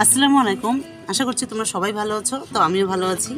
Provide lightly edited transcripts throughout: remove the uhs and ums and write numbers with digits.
আসসালামু আলাইকুম। আশা করছি তোমরা সবাই ভালো আছো। তো আমিও ভালো আছি।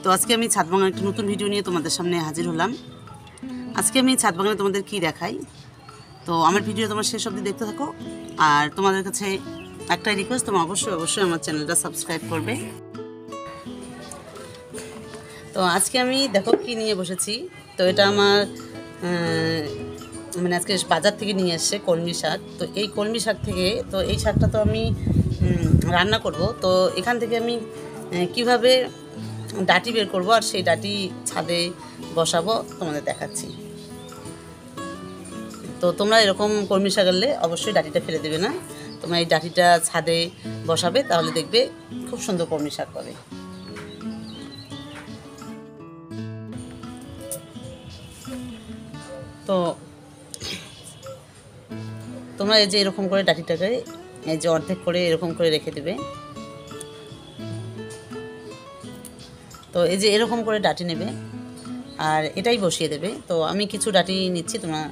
তো আজকে আমি ছাদ বাগানের একটা নতুন ভিডিও নিয়ে তোমাদের সামনে হাজির হলাম। আজকে আমি ছাদ বাগানে তোমাদের কি দেখাই, তো আমার ভিডিও তোমরা শেষ অবধি দেখতে থাকো। আর তোমাদের কাছে একটাই রিকোয়েস্ট, তোমরা অবশ্যই আমার চ্যানেলটা সাবস্ক্রাইব করবে। তো আজকে আমি দেখো কি নিয়ে বসেছি। তো এটা আমার মানে আজকে বাজার থেকে নিয়ে এসছে কলমি শাক। তো এই কলমি শাক থেকে, তো এই শাকটা তো আমি রান্না করব। তো এখান থেকে আমি কিভাবে ডাঁটি বের করব আর সেই ডাঁটি ছাদে বসাবো তোমাদের দেখাচ্ছি। তো তোমরা এরকম কলমি শাক আনলে অবশ্যই ডাঁটিটা ফেলে দেবে না। তোমরা এই ডাঁটিটা ছাদে বসাবে, তাহলে দেখবে খুব সুন্দর কলমি শাক পাবে। তো তোমরা এই যে এরকম করে ডাঁটিটাকে এই যে অর্ধেক করে এরকম করে রেখে দেবে। তো এই যে এরকম করে ডাঁটি নেবে আর এটাই বসিয়ে দেবে। তো আমি কিছু ডাঁটি নিচ্ছি, তোমরা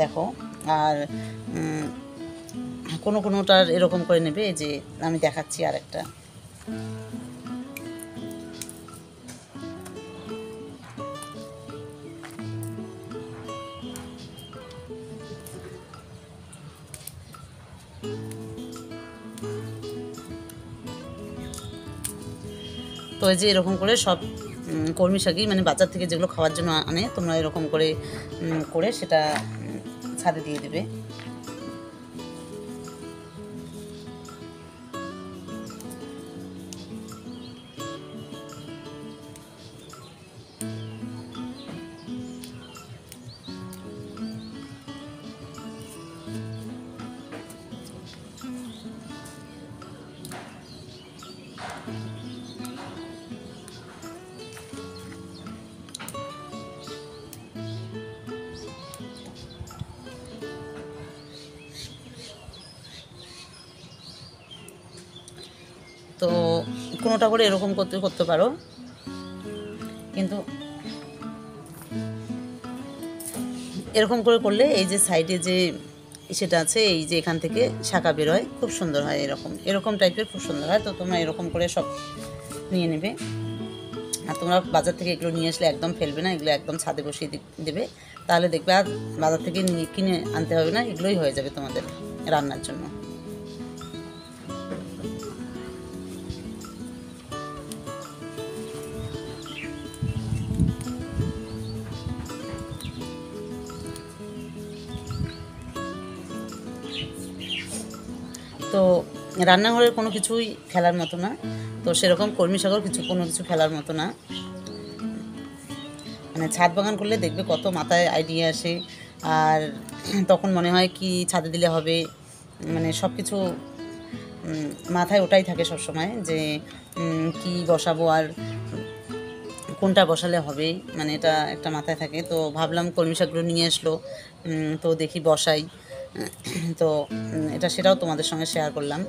দেখো। আর কোনোটার এরকম করে নেবে। এই যে আমি দেখাচ্ছি আরেকটা। তো এই যে এরকম করে সব কলমি শাকই, মানে বাজার থেকে যেগুলো খাওয়ার জন্য আনে, তোমরা এরকম করে করে সেটা ছাদে দিয়ে দেবে। তো কোনোটা করে এরকম করতে পারো, কিন্তু এরকম করে করলে এই যে সাইডে যে সেটা আছে, এই যে এখান থেকে শাখা বেরোয়, খুব সুন্দর হয়। এরকম টাইপের খুব সুন্দর হয়। তো তোমরা এরকম করে সব নিয়ে নেবে। আর তোমরা বাজার থেকে এগুলো নিয়ে আসলে একদম ফেলবে না, এগুলো একদম ছাদে বসিয়ে দেবে। তাহলে দেখবে আর বাজার থেকে কিনে আনতে হবে না, এগুলোই হয়ে যাবে তোমাদের রান্নার জন্য। তো রান্নাঘরের কোনো কিছুই ফেলার মতো না। তো সেরকম কলমি শাকও কোনো কিছু ফেলার মতো না। মানে ছাদ বাগান করলে দেখবে কত মাথায় আইডিয়া আসে। আর তখন মনে হয় কি ছাদে দিলে হবে, মানে সব কিছু মাথায় ওটাই থাকে সব সময়, যে কি বসাবো আর কোনটা বসালে হবে, মানে এটা একটা মাথায় থাকে। তো ভাবলাম কলমি শাকগুলো নিয়ে আসলো, তো দেখি বসাই। তো সেটাও তোমাদের সঙ্গে শেয়ার করলাম।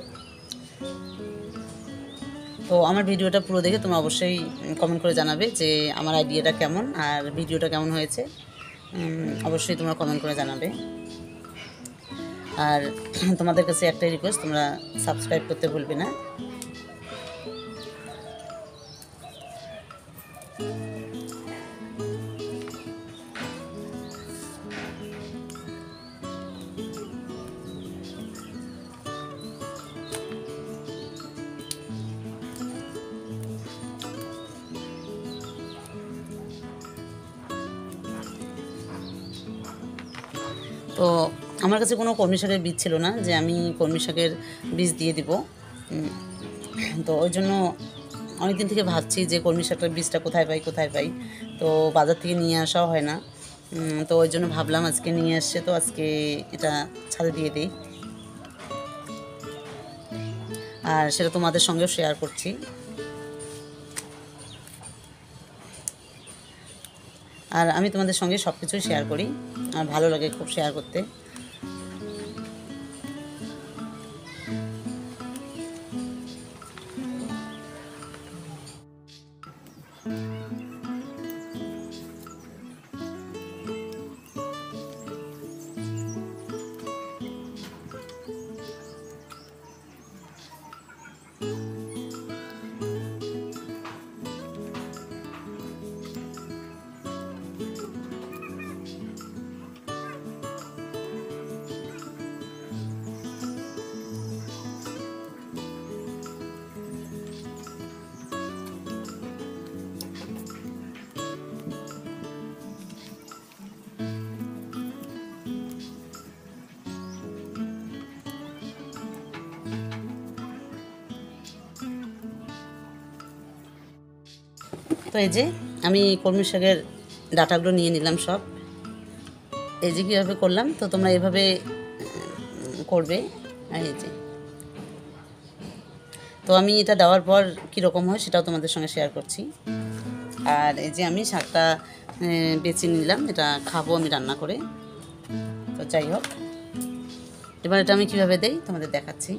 তো আমার ভিডিওটা পুরো দেখে তোমরা অবশ্যই কমেন্ট করে জানাবে যে আমার আইডিয়াটা কেমন আর ভিডিওটা কেমন হয়েছে। অবশ্যই তোমরা কমেন্ট করে জানাবে। আর তোমাদের কাছে একটাই রিকোয়েস্ট, তোমরা সাবস্ক্রাইব করতে ভুলবে না। তো আমার কাছে কোনো কলমি শাকের বীজ ছিল না যে আমি কলমি শাকের বীজ দিয়ে দিব। তো ওই জন্য অনেকদিন থেকে ভাবছি যে কলমি শাকের বীজটা কোথায় পাই। তো বাজার থেকে নিয়ে আসাও হয় না। তো ওই জন্য ভাবলাম আজকে নিয়ে আসছে, তো আজকে এটা ছাদে দিয়ে দিই। আর সেটা তোমাদের সঙ্গেও শেয়ার করছি। আর আমি তোমাদের সঙ্গে সব কিছুই শেয়ার করি, আর ভালো লাগে খুব শেয়ার করতে। তো এই যে আমি কলমি শাকের ডাঁটাগুলো নিয়ে নিলাম সব। এই যে কীভাবে করলাম, তো তোমরা এভাবে করবে। আর এই যে, তো আমি এটা দেওয়ার পর কীরকম হয় সেটাও তোমাদের সঙ্গে শেয়ার করছি। আর এই যে আমি শাকটা বেছে নিলাম, এটা খাবো আমি রান্না করে। তো যাই হোক, এবার এটা আমি কীভাবে দেই তোমাদের দেখাচ্ছি।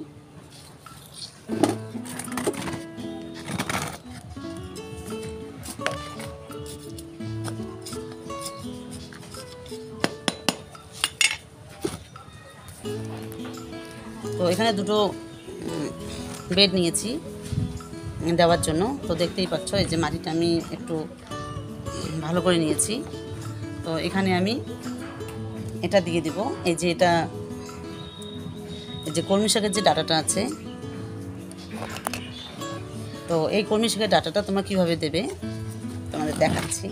তো এখানে দুটো বেড নিয়েছি দেওয়ার জন্য। তো দেখতেই পাচ্ছ এই যে মাটিটা আমি একটু ভালো করে নিয়েছি। তো এখানে আমি এটা দিয়ে দিব। এই যে এটা, এই যে কলমি শাকের যে ডাঁটাটা আছে, তো এই কলমি শাকের ডাঁটাটা তোমরা কীভাবে দেবে তোমাদের দেখাচ্ছি।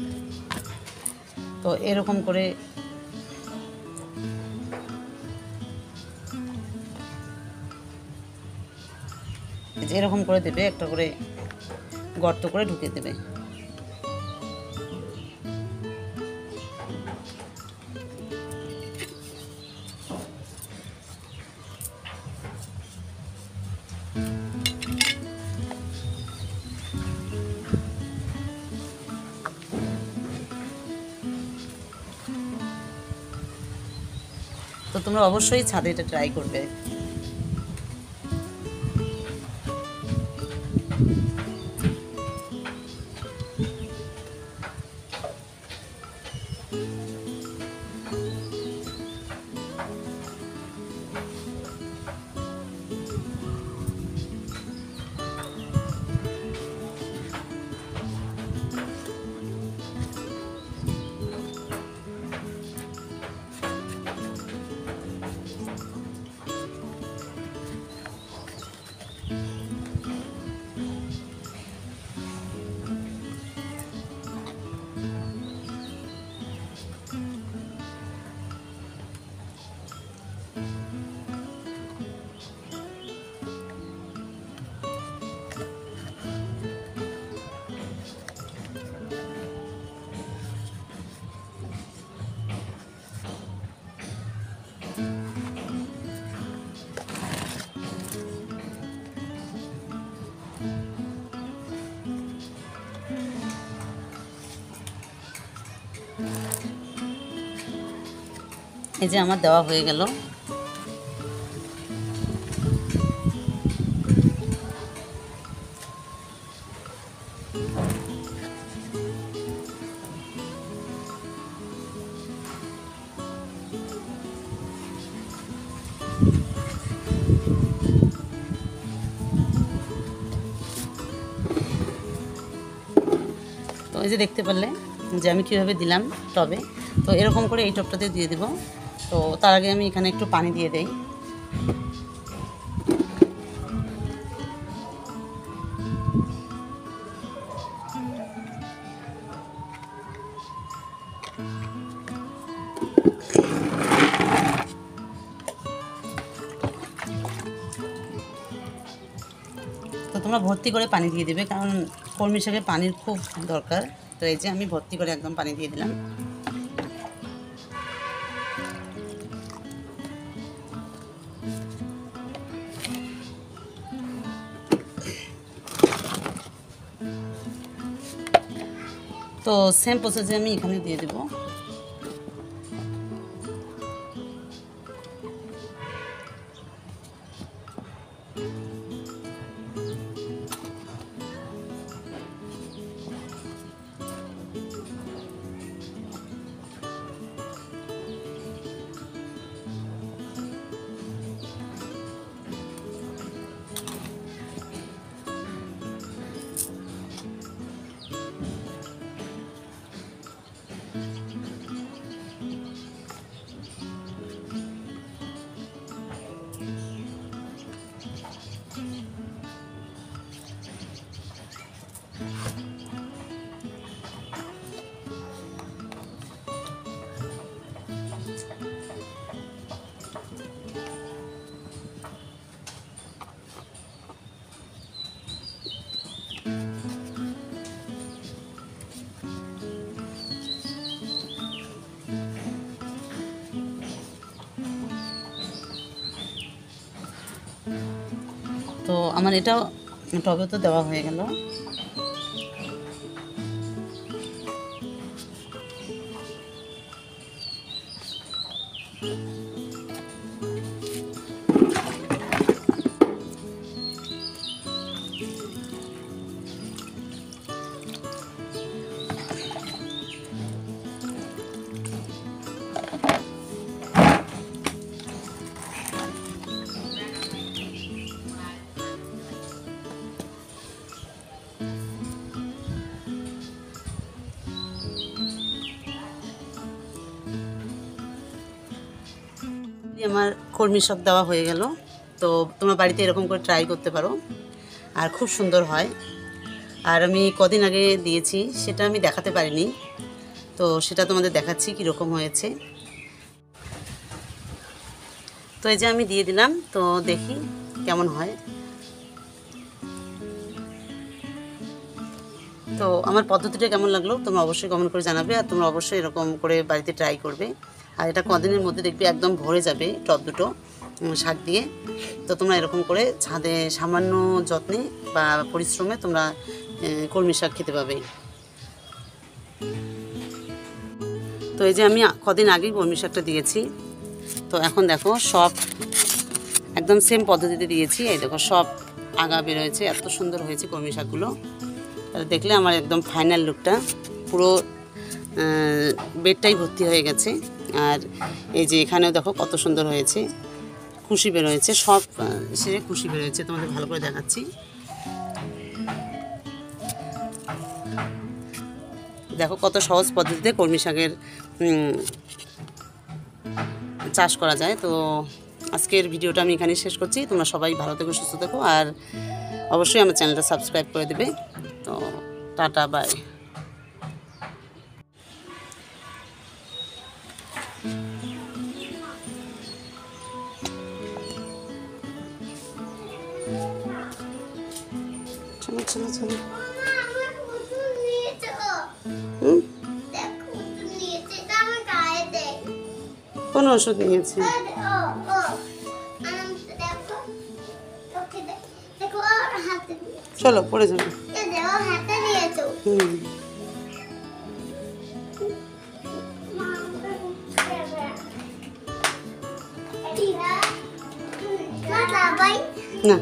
তো এরকম করে এরকম করে দেবে, একটা করে গর্ত করে ঢুকে দেবে। তো তোমরা অবশ্যই ছাদে এটা ট্রাই করবে। এই যে আমার দেওয়া হয়ে গেল। তো এই যে দেখতে পারলে যে আমি কীভাবে দিলাম টবে। তো এরকম করে এই টবটাতে দিয়ে দেব। তো তার আগে আমি এখানে একটু পানি দিয়ে দেই। তো তোমরা ভর্তি করে পানি দিয়ে দেবে, কারণ কলমি শাকে পানির খুব দরকার। তো এই যে আমি ভর্তি করে একদম পানি দিয়ে দিলাম। তো সেম প্রসেসে আমি এখানে দিয়ে দেব। তো আমার এটাও টবে তো দেওয়া হয়ে গেল। আমার কলমি শাক দেওয়া হয়ে গেল। তো তোমরা বাড়িতে এরকম করে ট্রাই করতে পারো, আর খুব সুন্দর হয়। আর আমি কদিন আগে দিয়েছি, সেটা আমি দেখাতে পারিনি, তো সেটা তোমাদের দেখাচ্ছি কীরকম হয়েছে। তো এই যে আমি দিয়ে দিলাম, তো দেখি কেমন হয়। তো আমার পদ্ধতিটা কেমন লাগলো তোমরা অবশ্যই কমেন্ট করে জানাবে, আর তোমরা অবশ্যই এরকম করে বাড়িতে ট্রাই করবে। আর এটা কদিনের মধ্যে দেখবে একদম ভরে যাবে টব দুটো শাক দিয়ে। তো তোমরা এরকম করে ছাদে সামান্য যত্নে বা পরিশ্রমে তোমরা কলমি শাক খেতে পাবে। তো এই যে আমি কদিন আগেই কলমি শাকটা দিয়েছি, তো এখন দেখো সব একদম সেম পদ্ধতিতে দিয়েছি। এই দেখো সব আগা বেরোয়েছে, এত সুন্দর হয়েছে কলমি শাকগুলো। দেখলে আমার একদম ফাইনাল লুকটা, পুরো বেডটাই ভর্তি হয়ে গেছে। আর এই যে এখানেও দেখো কত সুন্দর হয়েছে, কুশি বেরোয়েছে, সব সেরে কুশি বেরোয়েছে। তোমাদের ভালো করে দেখাচ্ছি, দেখো কত সহজ পদ্ধতিতে কলমি শাকের চাষ করা যায়। তো আজকের ভিডিওটা আমি এখানেই শেষ করছি। তোমরা সবাই ভালো থেকো, সুস্থ থেকো, আর অবশ্যই আমার চ্যানেলটা সাবস্ক্রাইব করে দেবে। তো টাটা, বাই। চলো চলো চলো। কোন ওষুধ নিয়েছি? চলো পড়ে যাবে। না